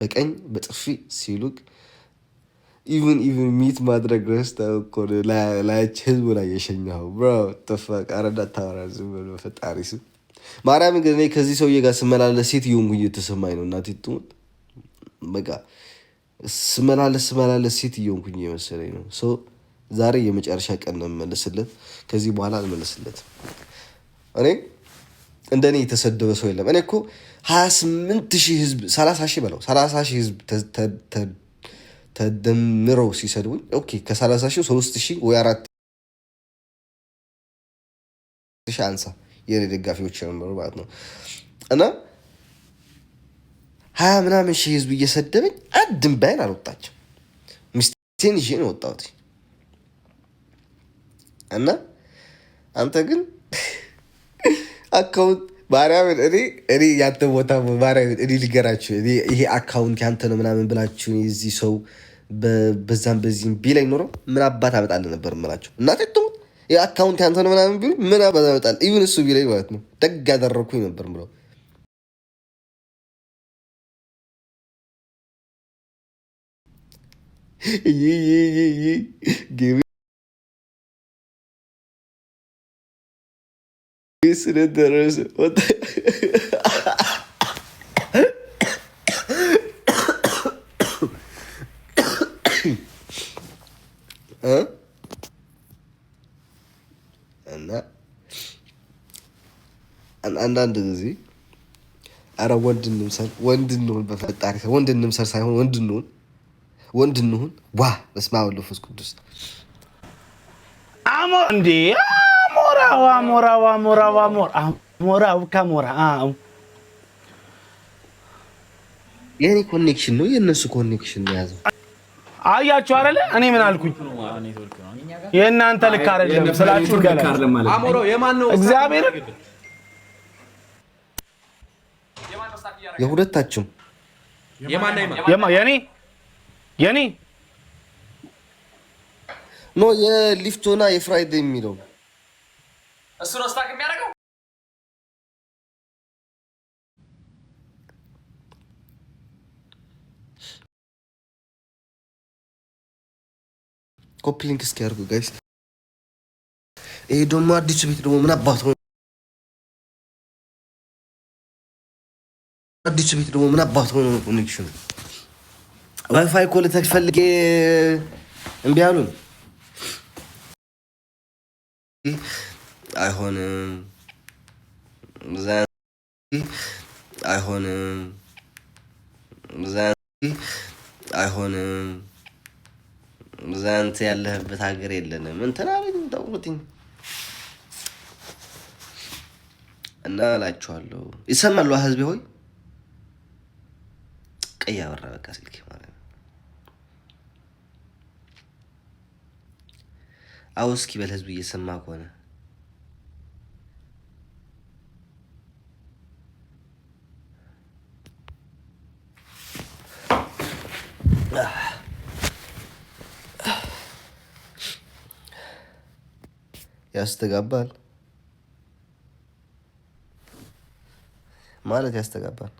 በቀኝ በጥፊ ሲሉክ ኢቭን ሚት ማድረግ ረስተህ እኮ ላያች ህዝቡ ላይ የሸኘኸው ብሮ ተፈቅ አረዳ ታወራ ዝም ብሎ ፈጣሪ ስም ማርያምን ግን እኔ ከዚህ ሰውዬ ጋር ስመላለስ ሴት እየሆንኩኝ እየተሰማኝ ነው። እናቴ ትሙት በቃ ስመላለስ ሴት እየሆንኩኝ እየመሰለኝ ነው። ዛሬ የመጨረሻ ቀን ነው የምመልስለት። ከዚህ በኋላ አልመልስለትም። እኔ እንደኔ የተሰደበ ሰው የለም። እኔ እኮ 28,000 ህዝብ 30,000 በለው 30,000 ህዝብ ተደምረው ሲሰድቡኝ ኦኬ ከ30,000 3,000 ወይ 4,000 አንሳ የኔ ደጋፊዎች ነበሩ ማለት ነው። እና 20 ምናምን ሺህ ህዝብ እየሰደበኝ አንድም ባይን አልወጣቸው። ሚስቴን ይዤ ነው ወጣሁት። እና አንተ ግን አካውንት ማርያምን እኔ ያንተ ቦታ ማርያምን እኔ ልገራችሁ ይሄ አካውንት ያንተ ነው ምናምን ብላችሁ የዚህ ሰው በዛም በዚህም ቢለኝ ኖሮ ምን አባት አመጣልህ ነበር እምላችሁ። እናቴ ትሙት የአካውንት ያንተ ነው ምናምን ቢሉ ምን አባት አመጣልህ ኢቭን እሱ ቢለኝ ማለት ነው ደግ ያደረግኩኝ ነበር ምለው። ስለደረሰ እና አንዳንድ ጊዜ አረ ወንድ እንሁን በፈጣሪ ወንድ እንምሰል ሳይሆን ወንድ እንሁን። ዋ በስመ አብ ወወልድ ወመንፈስ ቅዱስ እንዴ አሞራው ከሞራ የኔ ኮኔክሽን ነው የእነሱ ኮኔክሽን ነው ያዘው። አያችሁ አይደለ? እኔ ምን አልኩኝ? የእናንተ ልክ አይደለም ስላችሁ አሞራው የማን ነው? እግዚአብሔር የሁለታችሁም የኔ ኖ የሊፍቶና የፍራይዴ የሚለው እሱ ነው ስታክ የሚያደርገው። ኮፒ ሊንክ እስኪ ያርጉ ጋይስ። ይሄ ደግሞ አዲሱ ቤት ደግሞ ምን አባቱ ነው? አዲሱ ቤት ደግሞ ምን አባቱ ነው? ኮኔክሽን ዋይፋይ ኮል ተፈልጌ እምቢ አሉን። አይሆንም ዛንተ ያለህበት ሀገር የለንም እንትን አለኝ ተውኩትኝ እና እላችኋለሁ። ይሰማሉ ህዝቤ ሆይ ቀይ አበራ በቃ ስልኬ ማለት ነው። አዎ እስኪ በል ህዝብ እየሰማ ከሆነ ያስተጋባል ማለት ያስተጋባል።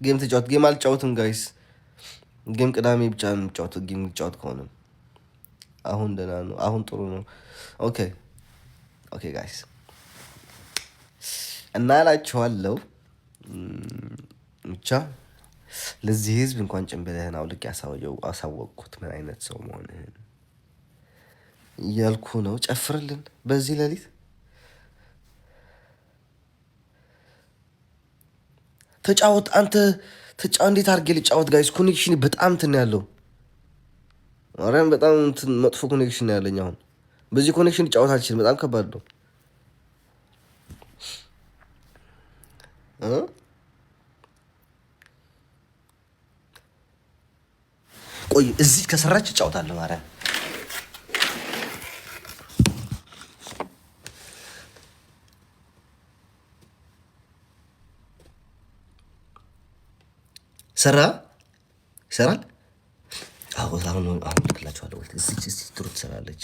ጌም ተጫወት። ጌም አልጫወትም ጋይስ። ጌም ቅዳሜ ብቻ ነው የምጫወተው። ጌም ልጫወት ከሆነ አሁን ደህና ነው። አሁን ጥሩ ነው። ኦኬ ጋይስ እና እላችኋለሁ ብቻ ለዚህ ህዝብ እንኳን ጭንብልህን አውልቅ ያሳወቅኩት ምን አይነት ሰው መሆንህን እያልኩ ነው። ጨፍርልን በዚህ ሌሊት ተጫወት አንተ እንዴት አድርጌ ልጫወት ጋይስ? ኮኔክሽን በጣም እንትን ያለው ማርያም በጣም እንትን መጥፎ ኮኔክሽን ያለኝ አሁን በዚህ ኮኔክሽን ልጫወት አልችልም። በጣም ከባድ ነው። ቆይ እዚህ ከሰራች እጫወታለሁ ማርያም ይሰራል። አሁን ልክላችኋለሁ። እዚህ ትሩ ትሰራለች።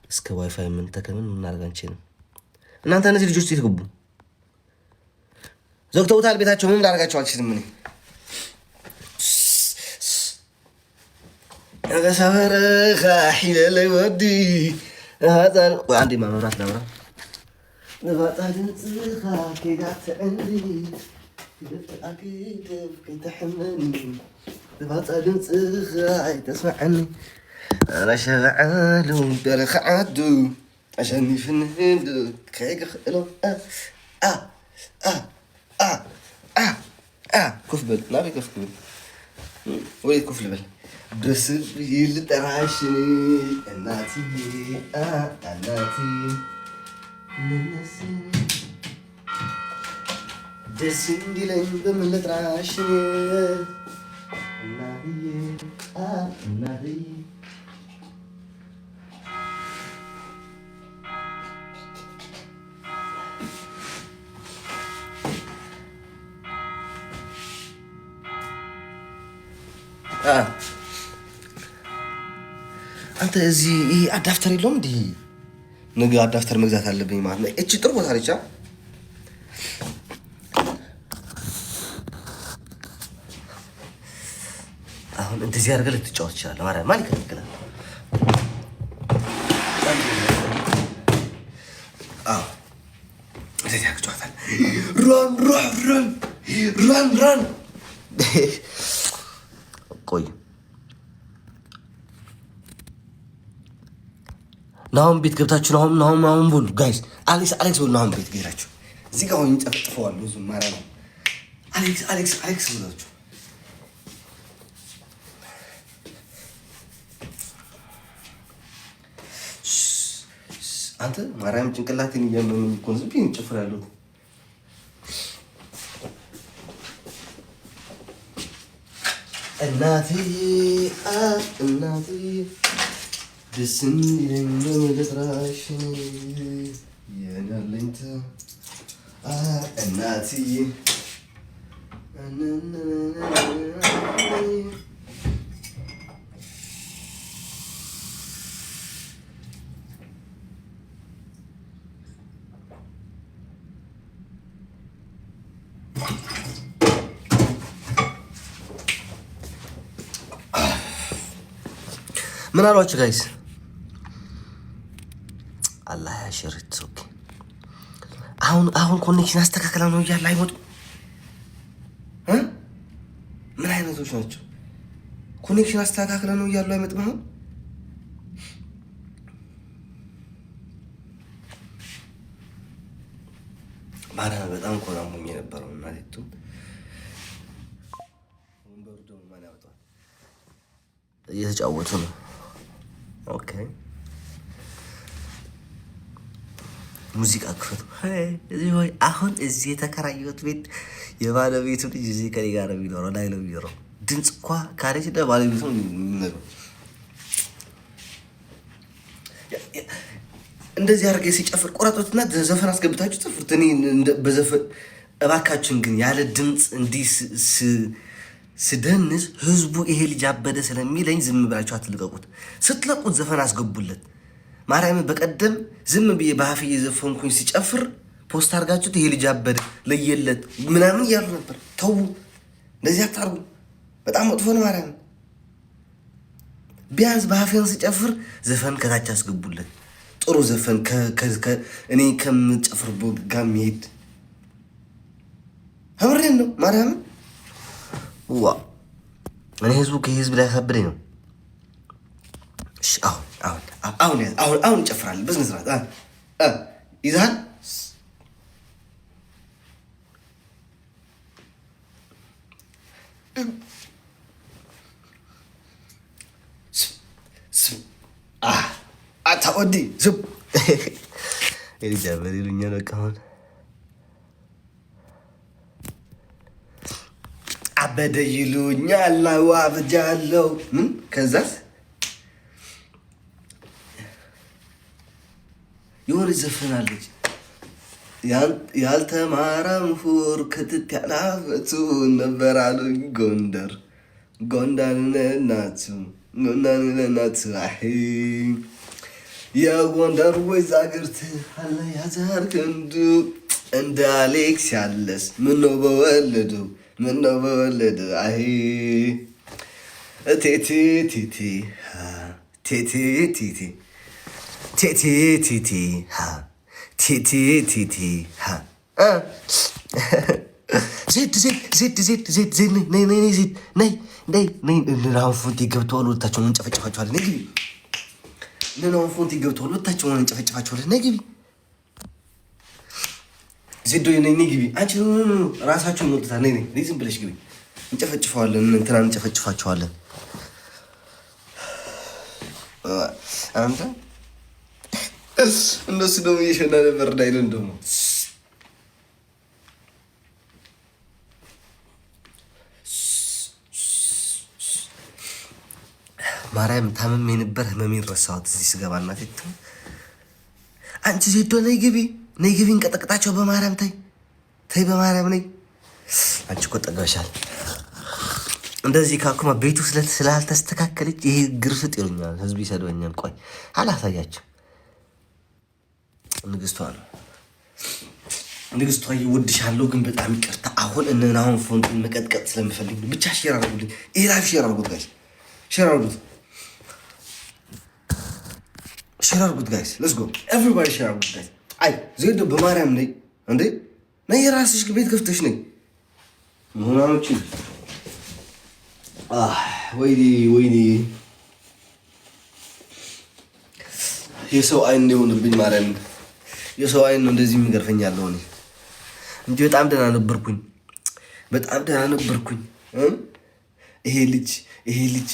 እስከ ዋይፋይ የምንጠቀምን እናደርግ አንችልም። እናንተ እነዚህ ልጆች ይትገቡ ዘግተውታል ቤታቸው ምን ላደርጋቸው አልችልም እኔ ሰበረኻ ሒለለይ ወዲ هذا وعندي مرات نمرة نبغى تنسخ كذا عندي أكيد تحملني نبغى تنسخ تسمعني أنا شغال ودرخ عدو عشان يفند كيك خلو كفبل نبي كفبل وليد كفل بل بس اللي ترعشني الناتي الناتي بس اللي اللي ترعشني الناتي الناتي አንተ እዚህ አዳፍተር የለውም እንዴ? ነገ አዳፍተር መግዛት አለብኝ ማለት ነው። እቺ ጥሩ ቦታ ነች። አሁን እንደዚህ አድርገህ ልትጫወት ትችላለህ። ማርያም ማን ይከለክላል? እንደዚህ አድርገህ ትጫወታለህ። ራን ቆይ ናሁን ቤት ገብታችሁ ናሁን ቦሉ ጋይስ አሌክስ ቦሉ ናሁን ቤት ገብታችሁ እዚህ ጋር ሆኜ ጨፍጥፈዋለሁ። ብዙ ማርያም አሌክስ ብላችሁ አንተ ማርያም ጭንቅላቴን እያመመኝ እኮ ነው። ዝም ብዬ ጨፍራለሁ። እናቴ ደስ እንዲለኝ ለመለጥራሽ የናለኝታ እናትዬ ምን አሏችሁ ጋይስ? አላህ ያሽርት። ኦኬ አሁን ኮኔክሽን አስተካክላ ነው እያለ አይወጡም። ምን አይነቶች ናቸው? ኮኔክሽን አስተካክላ ነው እያሉ አይመጡም። አሁን ባዳ በጣም ኮራሞኝ የነበረው እናቴቱ ወንበሩ ደግሞ ማን ያወጣል? እየተጫወቱ ነው። ኦኬ ሙዚቃ ክፈቱ። አሁን እዚህ የተከራየሁት ቤት የባለቤቱ ልጅ እዚህ ከኔ ጋር ነው የሚኖረው። ላይ ነው የሚኖረው። ድምፅ እኳ ካለች ባለቤቱ የሚኖረው። እንደዚህ አድርጌ ሲጨፍር ቆራጦትና ዘፈን አስገብታችሁ ጽፉት። እኔ በዘፈን እባካችን ግን ያለ ድምፅ እንዲህ ስደንስ ህዝቡ ይሄ ልጅ አበደ ስለሚለኝ ዝም ብላችሁ አትልቀቁት። ስትለቁት ዘፈን አስገቡለት። ማርያም በቀደም ዝም ብዬ በአፌ የዘፈንኩኝ ሲጨፍር ፖስት አድርጋችሁት ይሄ ልጅ አበደ ለየለት ምናምን እያሉ ነበር። ተው እንደዚህ አታርጉ። በጣም መጥፎ ነው። ማርያም ቢያንስ በአፌን ሲጨፍር ዘፈን ከታች አስገቡለት። ጥሩ ዘፈን እኔ ከምጨፍር ጋር የሚሄድ አምሬን ነው። ማርያም ዋ እኔ ህዝቡ ከህዝብ ላይ ያሳብደኝ ነው። እሺ አሁን እንጨፍራለን። በስነ ስርዓት ይዛል። አታወዲ ዝም ኤሊጃበሪ ልኛ ነው ካሁን አበደ ይሉኛል። አዋብጃለሁ ምን ከዛስ የሆነ ዘፈናለች ያልተማረ ምሁር ክትት ያላፈቱ ነበር አሉኝ ጎንደር ለናቱ የጎንደር ወይዛግርት አለ ያዛር ክንዱ እንደ አሌክስ ያለስ ምነው በወለዱ ምነው በወለዱ አይ ቴቴ ቴቴ ቴቴ ቴቴ ቴቴ ቴቴ ቴቴ ቴቴ ዜድ ዜድ ዜድ ዜድ ዜድ ዜድ ነይ ነይ ነይ ዜድ ነይ ነይ ነይ አሁን ፎንቲ ገብተዋል። ወታቸውን እንጨፈጭፋቸዋለን። ነይ ግቢ። አሁን ፎንቲ ገብተዋል። ወታቸውን እንጨፈጭፋቸዋለን። ነይ ግቢ ዜዶ ነይ ነይ ግቢ። አንቺ ራሳቸውን ወጥታ ነይ ነይ ዝም ብለሽ ግቢ። እንጨፈጭፈዋለን። እንትና እንጨፈጭፋቸዋለን። አንተ እነሱ ደግሞ እየሸና ነበር እንዳይለን ደግሞ ማርያም ታመም የነበር ህመሜን ረሳሁት። እዚህ ስገባ እናቴ አንቺ ዜዶ ነይ ግቢ ነይ ግቢ እንቀጠቅጣቸው በማርያም ተይ ተይ በማርያም ነይ። አንቺ እኮ ጠግበሻል። እንደዚህ ካኩማ ቤቱ ስላልተስተካከለች ይሄ ግርፍጥ ይሉኛል፣ ህዝብ ይሰድበኛል። ቆይ አላሳያቸው። ንግስቷ ነው ንግስቷ ይወድሻለሁ፣ ግን በጣም ይቅርታ አሁን አሁን ፎንቱን መቀጥቀጥ ስለምፈልግ ብቻ ሼር አድርጉልኝ። ኢራፍ ሼር አድርጉት ጋይስ፣ ሼር አድርጉት፣ ሼር አድርጉት ጋይስ። ሌትስ ጎ ኤቭሪባዲ ሼር አድርጉት ጋይስ። አይ ዜዶ በማርያም ነይ እንዴ ነይ፣ የራስሽ ቤት ከፍተሽ ነይ ምናምንቺ ወይኔ ወይኔ የሰው አይን እንደሆነብኝ ማርያም፣ የሰው አይን ነው እንደዚህ የሚገርፈኝ ያለው እኔ እንጂ በጣም ደህና ነበርኩኝ፣ በጣም ደህና ነበርኩኝ። ይሄ ልጅ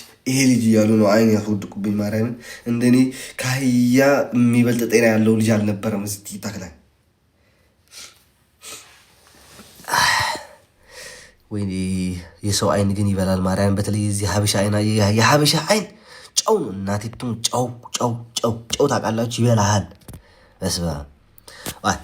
እያሉ ነው አይን ያስወድቁብኝ ማርያምን። እንደኔ ከአህያ የሚበልጥ ጤና ያለው ልጅ አልነበረም እዚህ ቲክታክ ላይ። ወይኔ የሰው አይን ግን ይበላል ማርያም። በተለይ እዚህ ሀበሻ አይን፣ የሀበሻ አይን ጨው ነው እናቴቱም ጨው ታውቃላችሁ፣ ይበላሃል። በስመ አብ